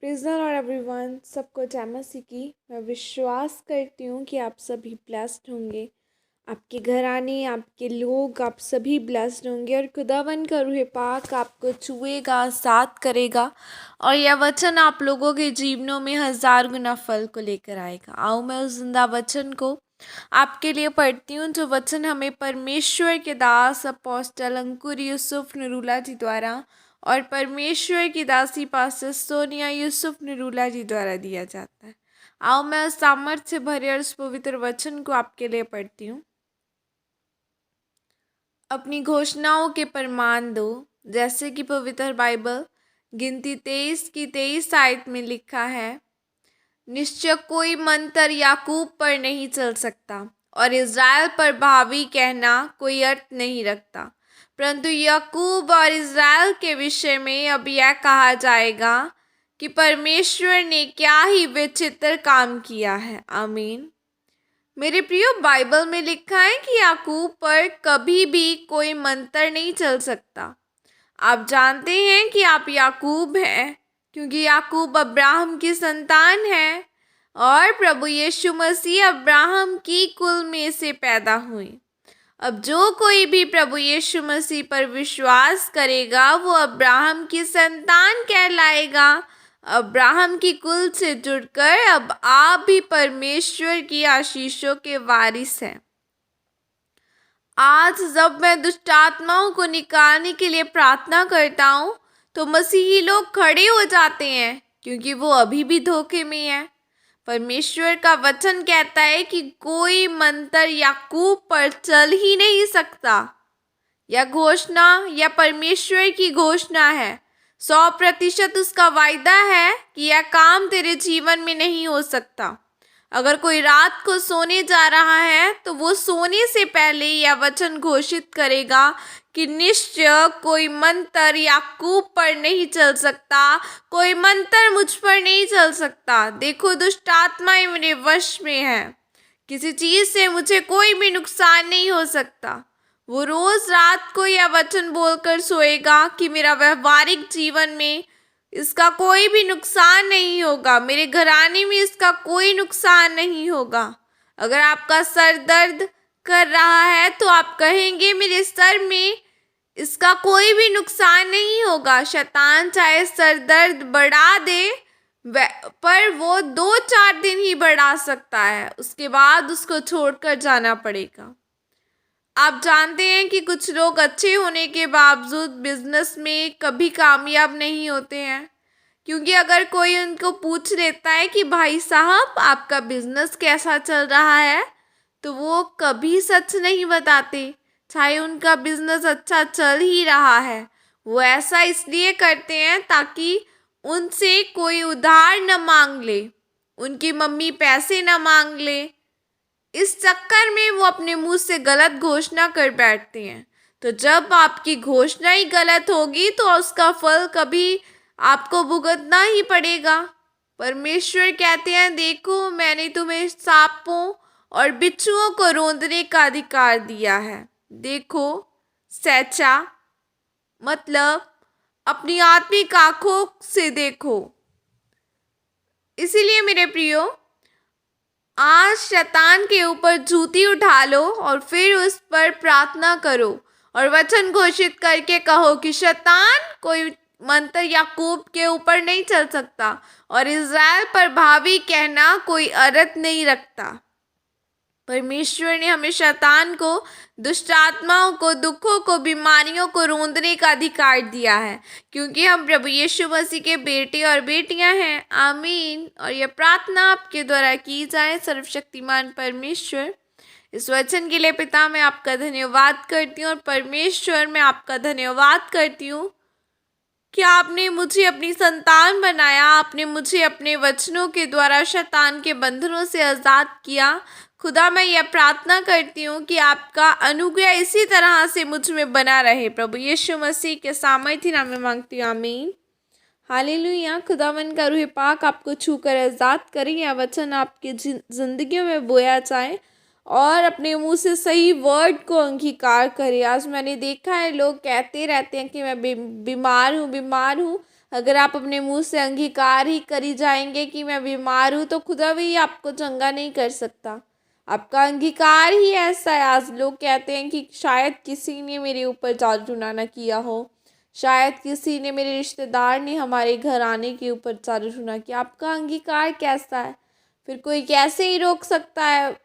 Praise the Lord everyone. सबको जय मसीह की। मैं विश्वास करती हूँ कि आप सभी ब्लेस्ड होंगे। आपके घराने, आपके लोग, आप सभी ब्लेस्ड होंगे और खुदावन का रूह पाक आपको छुएगा, साथ करेगा और यह वचन आप लोगों के जीवनों में 1000 गुना फल को लेकर आएगा। आओ मैं उस जिंदा वचन को आपके लिए पढ़ती हूँ, जो वचन हमें परमेश्वर के दास अपोस्टल अंकुर यूसुफ नरूला जी द्वारा और परमेश्वर की दासी पास्टर सोनिया यूसुफ नरूला जी द्वारा दिया जाता है। आओ मैं उस सामर्थ्य से भरे और उस पवित्र वचन को आपके लिए पढ़ती हूँ। अपनी घोषणाओं के प्रमाण दो, जैसे कि पवित्र बाइबल गिनती 23 की 23 आयत में लिखा है, निश्चय कोई मंत्र याकूब पर नहीं चल सकता और इज़राइल पर भावी कहना कोई अर्थ नहीं रखता, परंतु याकूब और इज़राइल के विषय में अब यह कहा जाएगा कि परमेश्वर ने क्या ही विचित्र काम किया है। आमीन। मेरे प्रियो, बाइबल में लिखा है कि याकूब पर कभी भी कोई मंत्र नहीं चल सकता। आप जानते हैं कि आप याकूब हैं, क्योंकि याकूब अब्राहम की संतान है और प्रभु यीशु मसीह अब्राहम की कुल में से पैदा हुए। अब जो कोई भी प्रभु यीशु मसीह पर विश्वास करेगा वो अब्राहम की संतान कहलाएगा, अब्राहम की कुल से जुड़कर अब आप भी परमेश्वर की आशीषों के वारिस हैं। आज जब मैं दुष्ट आत्माओं को निकालने के लिए प्रार्थना करता हूँ तो मसीही लोग खड़े हो जाते हैं, क्योंकि वो अभी भी धोखे में है। परमेश्वर का वचन कहता है कि कोई मंत्र याकूब पर चल ही नहीं सकता। यह घोषणा या परमेश्वर की घोषणा है। 100% उसका वायदा है कि यह काम तेरे जीवन में नहीं हो सकता। अगर कोई रात को सोने जा रहा है तो वो सोने से पहले यह वचन घोषित करेगा कि निश्चय कोई मंत्र याकूब पर नहीं चल सकता, कोई मंत्र मुझ पर नहीं चल सकता। देखो, दुष्ट आत्माएं मेरे वश में है, किसी चीज से मुझे कोई भी नुकसान नहीं हो सकता। वो रोज रात को यह वचन बोलकर सोएगा कि मेरा व्यवहारिक जीवन में इसका कोई भी नुकसान नहीं होगा, मेरे घराने में इसका कोई नुकसान नहीं होगा। अगर आपका सर दर्द कर रहा है तो आप कहेंगे मेरे सर में इसका कोई भी नुकसान नहीं होगा। शैतान चाहे सर दर्द बढ़ा दे, पर वो 2-4 दिन ही बढ़ा सकता है, उसके बाद उसको छोड़कर जाना पड़ेगा। आप जानते हैं कि कुछ लोग अच्छे होने के बावजूद बिजनेस में कभी कामयाब नहीं होते हैं, क्योंकि अगर कोई उनको पूछ लेता है कि भाई साहब आपका बिजनेस कैसा चल रहा है, तो वो कभी सच नहीं बताते, चाहे उनका बिजनेस अच्छा चल ही रहा है। वो ऐसा इसलिए करते हैं ताकि उनसे कोई उधार न मांग ले, उनकी मम्मी पैसे न मांग ले। इस चक्कर में वो अपने मुंह से गलत घोषणा कर बैठते हैं। तो जब आपकी घोषणा ही गलत होगी तो उसका फल कभी आपको भुगतना ही पड़ेगा। परमेश्वर कहते हैं, देखो मैंने तुम्हें सांपों और बिच्छुओं को रौंदने का अधिकार दिया है। देखो, सच्चा मतलब अपनी आत्मिक आंखों से देखो। इसीलिए मेरे प्रियो, आज शैतान के ऊपर जूती उठा लो और फिर उस पर प्रार्थना करो और वचन घोषित करके कहो कि शैतान कोई मंत्र याकूब के ऊपर नहीं चल सकता और इज़राइल पर भावी कहना कोई अर्थ नहीं रखता। परमेश्वर ने हमें शैतान को, दुष्ट आत्माओं को, दुखों को, बीमारियों को रौंदने का अधिकार दिया है, क्योंकि हम प्रभु यीशु मसीह के बेटे और बेटियां हैं। आमीन। और यह प्रार्थना आपके द्वारा की जाए। सर्वशक्तिमान परमेश्वर, इस वचन के लिए पिता मैं आपका धन्यवाद करती हूँ और परमेश्वर मैं आपका धन्यवाद करती हूँ कि आपने मुझे अपनी संतान बनाया, आपने मुझे अपने वचनों के द्वारा शैतान के बंधनों से आज़ाद किया। खुदा, मैं यह प्रार्थना करती हूँ कि आपका अनुग्रह इसी तरह से मुझ में बना रहे। प्रभु यीशु मसीह के सामर्थ्य नाम में मांगती हूँ। आमीन। हालेलुया। खुदावन का रूह पाक आपको छूकर आज़ाद करे। यह वचन आपकी ज़िंदगियों में बोया जाए और अपने मुंह से सही वर्ड को अंगीकार करे। आज मैंने देखा है लोग कहते रहते हैं कि मैं बीमार हूँ, बीमार हूँ, अगर आप अपने मुंह से अंगीकार ही करी जाएंगे कि मैं बीमार हूँ, तो खुदा भी आपको चंगा नहीं कर सकता। आपका अंगीकार ही ऐसा है। आज लोग कहते हैं कि शायद किसी ने मेरे ऊपर जादू टोना ना किया हो, शायद किसी ने, मेरे रिश्तेदार ने हमारे घर आने के ऊपर जादू टोना किया। आपका अंगीकार कैसा है? फिर कोई कैसे ही रोक सकता है?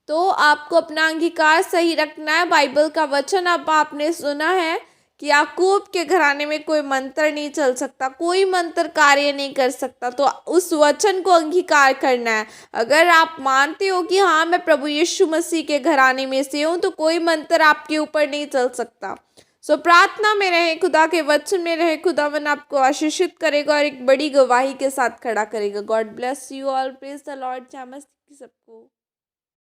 तो आपको अपना अंगीकार सही रखना है। बाइबल का वचन अब आपने सुना है कि याकूब के घराने में कोई मंत्र नहीं चल सकता, कोई मंत्र कार्य नहीं कर सकता। तो उस वचन को अंगीकार करना है। अगर आप मानते हो कि हाँ, मैं प्रभु यीशु मसीह के घराने में से हूँ, तो कोई मंत्र आपके ऊपर नहीं चल सकता। सो प्रार्थना में रहे, खुदा के वचन में रहे। खुदावन आपको आशीषित करेगा और एक बड़ी गवाही के साथ खड़ा करेगा। God bless you all. Praise the Lord. जय मसीह सबको।